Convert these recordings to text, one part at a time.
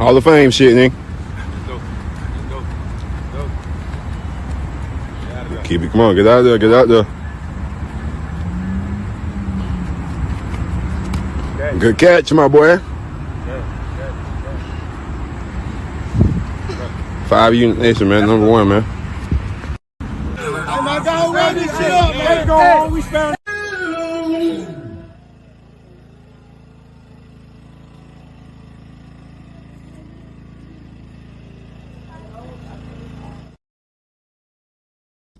Hall of Fame shit, nigga. Keep it. Come on, get out there. Get out there. Good catch, my boy. 5 Unit Nation, man. Number one, man. Hey, my dog, run this shit up, man. Let's go home. We found.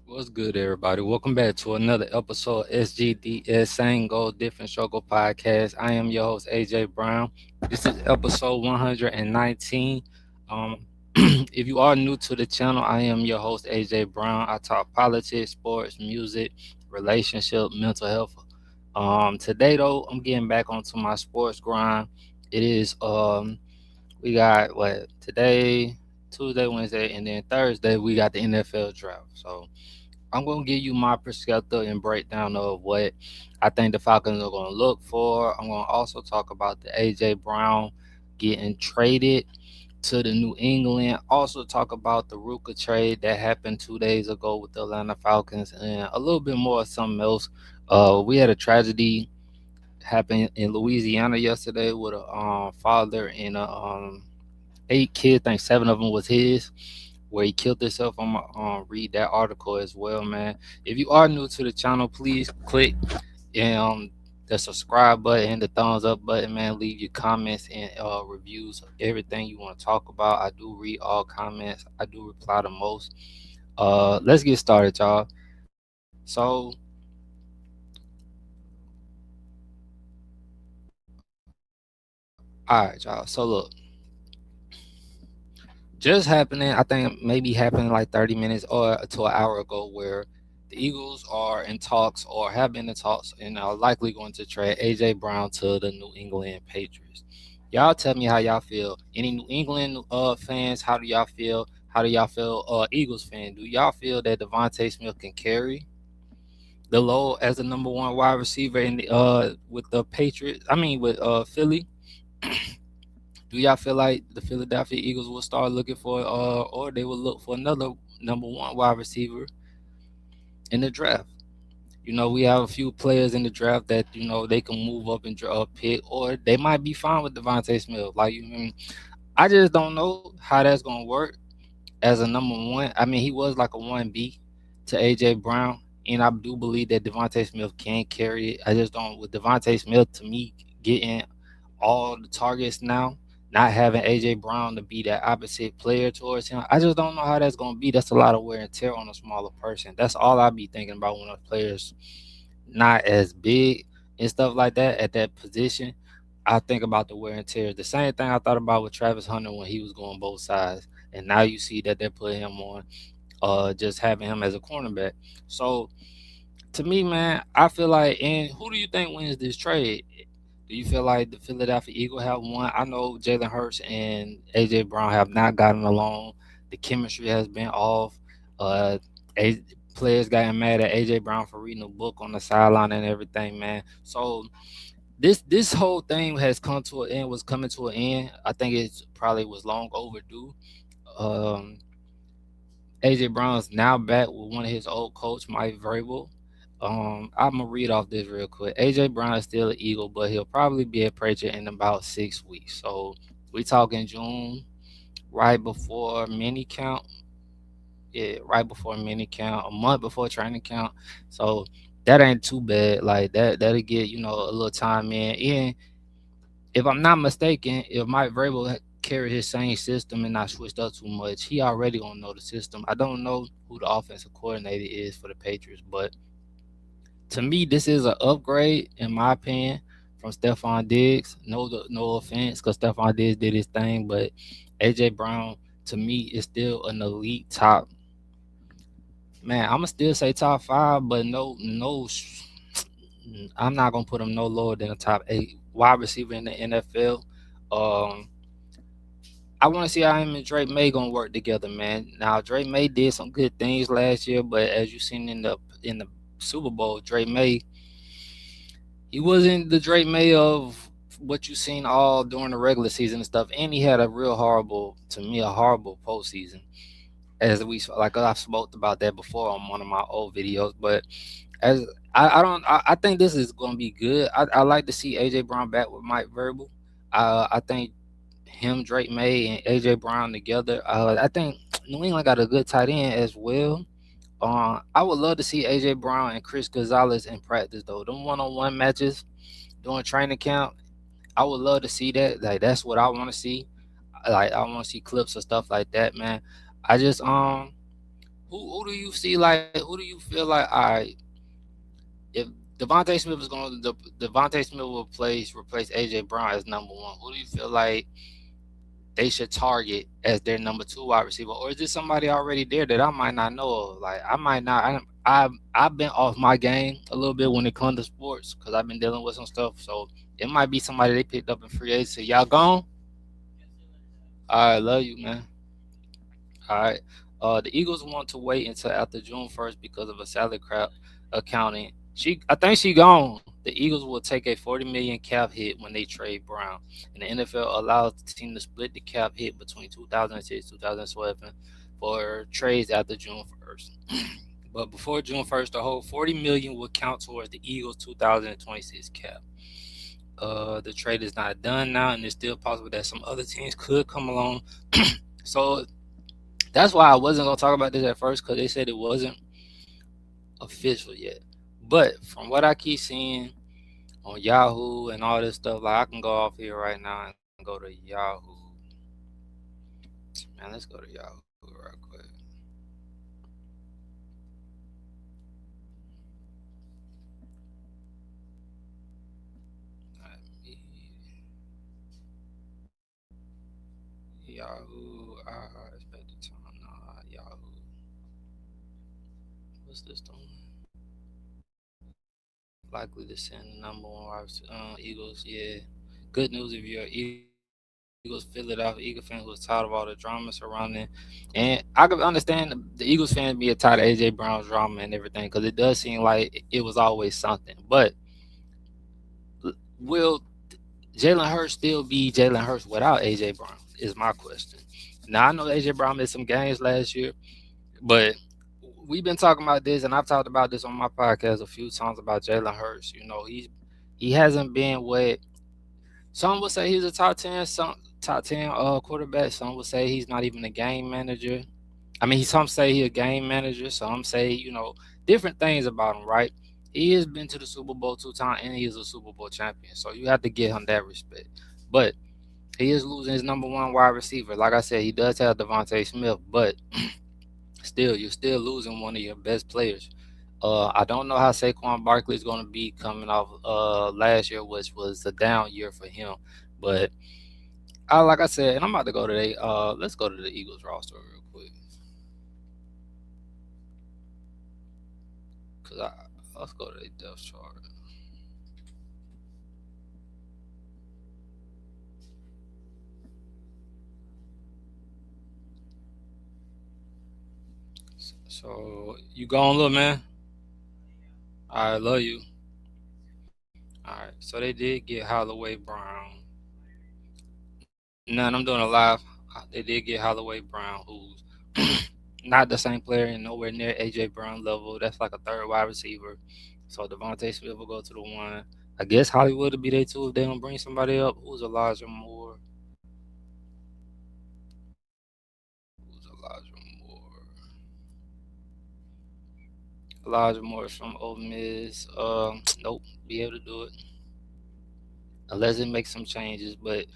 What's good, everybody? Welcome back to another episode of SGDS Same Goal, Different Struggle podcast. I am your host, Ajay Brown. This is episode 119. If you are new to the channel, I am your host, Ajay Brown. I talk politics, sports, music, relationship, mental health. Today, though, I'm getting back onto my sports grind. It is, we got, today, Tuesday, Wednesday, and then Thursday, we got the NFL draft. So, I'm going to give you my perspective and breakdown of what I think the Falcons are going to look for. I'm going to also talk about the Ajay Brown getting traded to the New England. Also talk about the Ruka trade that happened 2 days ago with the Atlanta Falcons and a little bit more of something else. We had a tragedy happen in Louisiana yesterday with a father and 8 kids. I think 7 of them was his, where he killed himself. I'm gonna read that article as well, man. If you are new to the channel, please click the subscribe button, the thumbs up button, man. Leave your comments and reviews, everything you want to talk about. I do read all comments. I do reply to most. Let's get started, y'all. So all right, y'all. So look, just happening, I think maybe happened like 30 minutes or to an hour ago, where the Eagles are in talks or have been in talks and are likely going to trade Ajay Brown to the New England Patriots. Y'all tell me how y'all feel. Any New England fans, how do y'all feel? How do y'all feel Eagles fan? Do y'all feel that DeVonta Smith can carry the load as the number one wide receiver in the with the Patriots? I mean with Philly. Do y'all feel like the Philadelphia Eagles will start looking for, or they will look for another number one wide receiver in the draft? You know, we have a few players in the draft that, you know, they can move up and pick, or they might be fine with DeVonta Smith. Like, I just don't know how that's going to work as a number one. I mean, he was like a 1B to AJ Brown, and I do believe that DeVonta Smith can carry it. I just don't, with DeVonta Smith, to me, getting all the targets now, not having AJ Brown to be that opposite player towards him, I just don't know how that's going to be. That's a lot of wear and tear on a smaller person. That's all I be thinking about when a player's not as big and stuff like that at that position. I think about the wear and tear. The same thing I thought about with Travis Hunter when he was going both sides. And now you see that they're putting him on, just having him as a cornerback. So, to me, man, I feel like, and who do you think wins this trade? Do you feel like the Philadelphia Eagles have won? I know Jalen Hurts and AJ Brown have not gotten along. The chemistry has been off. Uh, Players got mad at AJ Brown for reading a book on the sideline and everything, man. So this whole thing has come to an end. Was coming to an end. I think it probably was long overdue. Um, AJ Brown's now back with one of his old coach, Mike Vrabel. I'm gonna read off this real quick. AJ Brown is still an Eagle, but he'll probably be a Patriot in about 6 weeks. So we talking June, right before mini count. Yeah, right before mini count, a month before training count. So that ain't too bad. Like that'll get, you know, a little time in. And if I'm not mistaken, if Mike Vrabel carried his same system and not switched up too much, he already gonna know the system. I don't know who the offensive coordinator is for the Patriots, but to me, this is an upgrade, in my opinion, from Stephon Diggs. No offense, because Stephon Diggs did his thing, but AJ Brown, to me, is still an elite top. Man, I'm gonna still say top 5, but I'm not gonna put him no lower than a top 8 wide receiver in the NFL. Um, I want to see how him and Drake May gonna work together, man. Now Drake May did some good things last year, but as you seen in the Super Bowl, Drake May, he wasn't the Drake May of what you seen all during the regular season and stuff, and he had a real horrible, to me, a horrible postseason. As we like, I've spoke about that before on one of my old videos, but as I think this is going to be good. I like to see AJ Brown back with Mike Verbal. I think him, Drake May, and AJ Brown together. I think New England got a good tight end as well. I would love to see AJ Brown and Chris Gonzalez in practice though. Them one-on-one matches during training camp, I would love to see that. Like that's what I want to see. Like I want to see clips of stuff like that, man. I just who do you see, like who do you feel like, all right, if DeVonta Smith is going to DeVonta Smith will replace AJ Brown as number one, who do you feel like they should target as their number two wide receiver, or is there somebody already there that I might not know of? Like I might not. I've been off my game a little bit when it comes to sports because I've been dealing with some stuff. So it might be somebody they picked up in free agency. Y'all gone? All right, love you, man. All right. The Eagles want to wait until after June 1st because of a salary cap accounting. I think she gone. The Eagles will take a 40 million cap hit when they trade Brown, and the NFL allows the team to split the cap hit between 2006 2012 for trades after June 1st. But before June 1st, the whole 40 million will count towards the Eagles' 2026 cap. The trade is not done now, and it's still possible that some other teams could come along. So that's why I wasn't gonna talk about this at first because they said it wasn't official yet. But from what I keep seeing on Yahoo and all this stuff, like I can go off here right now and go to Yahoo. Man, let's go to Yahoo real quick. Yahoo, expected time. Nah, Yahoo. What's this doing? Likely to send the number one Eagles. Yeah. Good news if you're Eagles Philadelphia Eagle fan who's tired of all the drama surrounding. And I can understand the Eagles fans being tired of AJ Brown's drama and everything because it does seem like it was always something. But will Jalen Hurts still be Jalen Hurts without AJ Brown? Is my question. Now I know AJ Brown missed some games last year, but we've been talking about this, and I've talked about this on my podcast a few times about Jalen Hurts. You know, he hasn't been what some would say he's a top ten quarterback. Some would say he's not even a game manager. I mean, some say he's a game manager. Some say different things about him. Right? He has been to the Super Bowl 2 times, and he is a Super Bowl champion. So you have to give him that respect. But he is losing his number one wide receiver. Like I said, he does have DeVonta Smith, but still, you're still losing one of your best players. I don't know how Saquon Barkley is going to be coming off last year, which was a down year for him. But like I said, and I'm about to go to let's go to the Eagles roster real quick. Let's go to the depth chart. So you going, little man? I love you. All right. So they did get Holloway Brown. None. I'm doing a live. They did get Holloway Brown, who's not the same player and nowhere near AJ Brown level. That's like a third wide receiver. So DeVonta Smith will go to the one. I guess Hollywood will be there too if they don't bring somebody up. Who's Elijah Moore? Who's Elijah Moore? Elijah Moore is from Ole Miss. Nope, be able to do it unless it makes some changes. But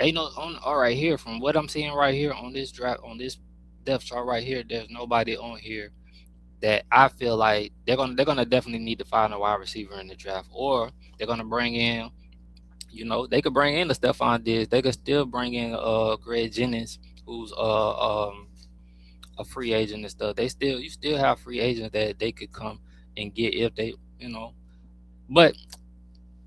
ain't no on all right here from what I'm seeing right here on this draft on this depth chart right here. There's nobody on here that I feel like they're gonna definitely need to find a wide receiver in the draft, or they're gonna bring in. They could bring in the Stephon Diggs. They could still bring in Greg Jennings, who's a free agent and stuff. You still have free agents that they could come and get if they. But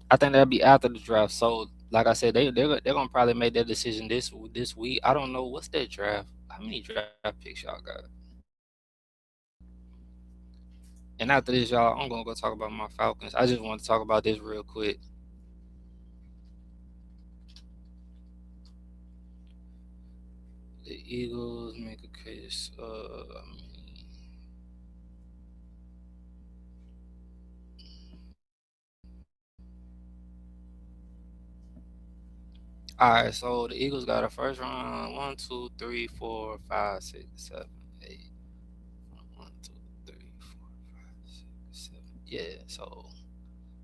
I think that'll be after the draft. So like I said, they're gonna probably make that decision this week. I don't know what's that draft. How many draft picks y'all got? And after this, y'all, I'm gonna go talk about my Falcons. I just want to talk about this real quick. The Eagles make a case. All right, so the Eagles got a first round. 1, 2, 3, 4, 5, 6, 7, 8. 1, 2, 3, 4, 5, 6, 7. Yeah, so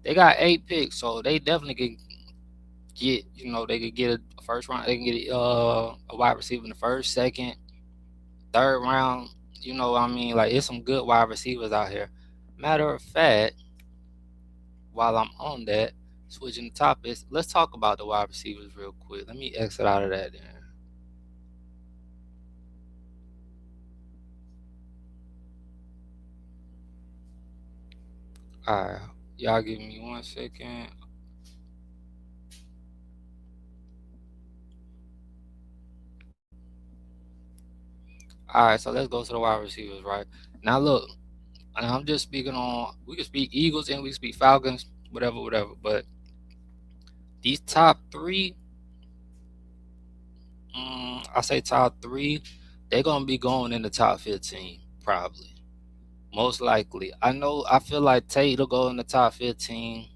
they got 8 picks, so they definitely can get. They could get a first round. They can get a wide receiver in the first, second, third round. What I mean? Like, it's some good wide receivers out here. Matter of fact, while I'm on that, switching the topics, let's talk about the wide receivers real quick. Let me exit out of that then. All right, y'all give me 1 second. All right, so let's go to the wide receivers, right? Now, look, and I'm just speaking on, we can speak Eagles and we can speak Falcons, whatever, whatever. But these top three, I say top three, they're going to be going in the top 15, probably. Most likely. I feel like Tate will go in the top 15.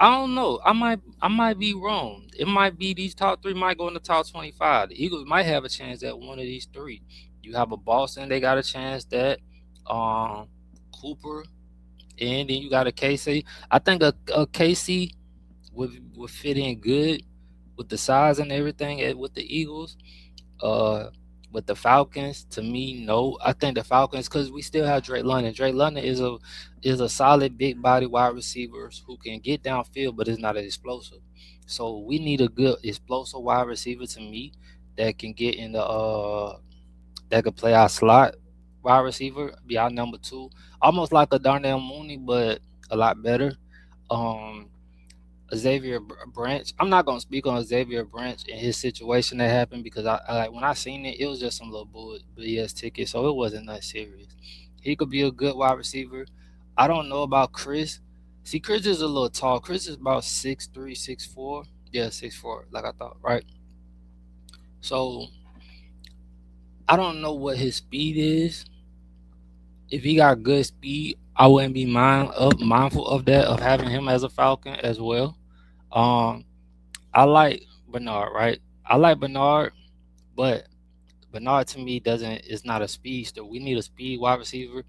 I don't know. I might be wrong. It might be these top three might go in the top 25. The Eagles might have a chance at one of these three. You have a Boston, they got a chance that Cooper, and then you got a KC. I think a KC would fit in good with the size and everything with the Eagles. Uh, with the Falcons, to me, no. I think the Falcons, because we still have Drake London. Drake London is a solid big body wide receiver who can get downfield, but is not as explosive. So we need a good explosive wide receiver, to me, that can get in the that could play our slot wide receiver, be our number two, almost like a Darnell Mooney, but a lot better. Um, Xavier Branch. I'm not gonna speak on Xavier Branch and his situation that happened, because I like when I seen it, it was just some little BS ticket, so it wasn't that serious. He could be a good wide receiver. I don't know about Chris. See, Chris is a little tall. Chris is about 6'3", 6'4". Yeah, 6'4", like I thought, right? So I don't know what his speed is. If he got good speed, I wouldn't be mindful of that, of having him as a Falcon as well. Um, I like Bernard, right? I like Bernard, but Bernard to me doesn't is not a speedster. We need a speed wide receiver,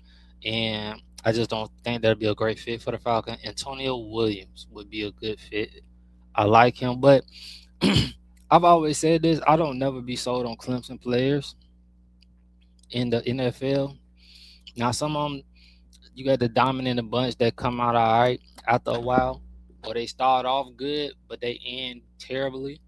and I just don't think that'd be a great fit for the Falcon. Antonio Williams would be a good fit. I like him, but I've always said this: I don't never be sold on Clemson players in the NFL. Now, some of them, you got the dominant bunch that come out all right after a while, or they start off good but they end terribly.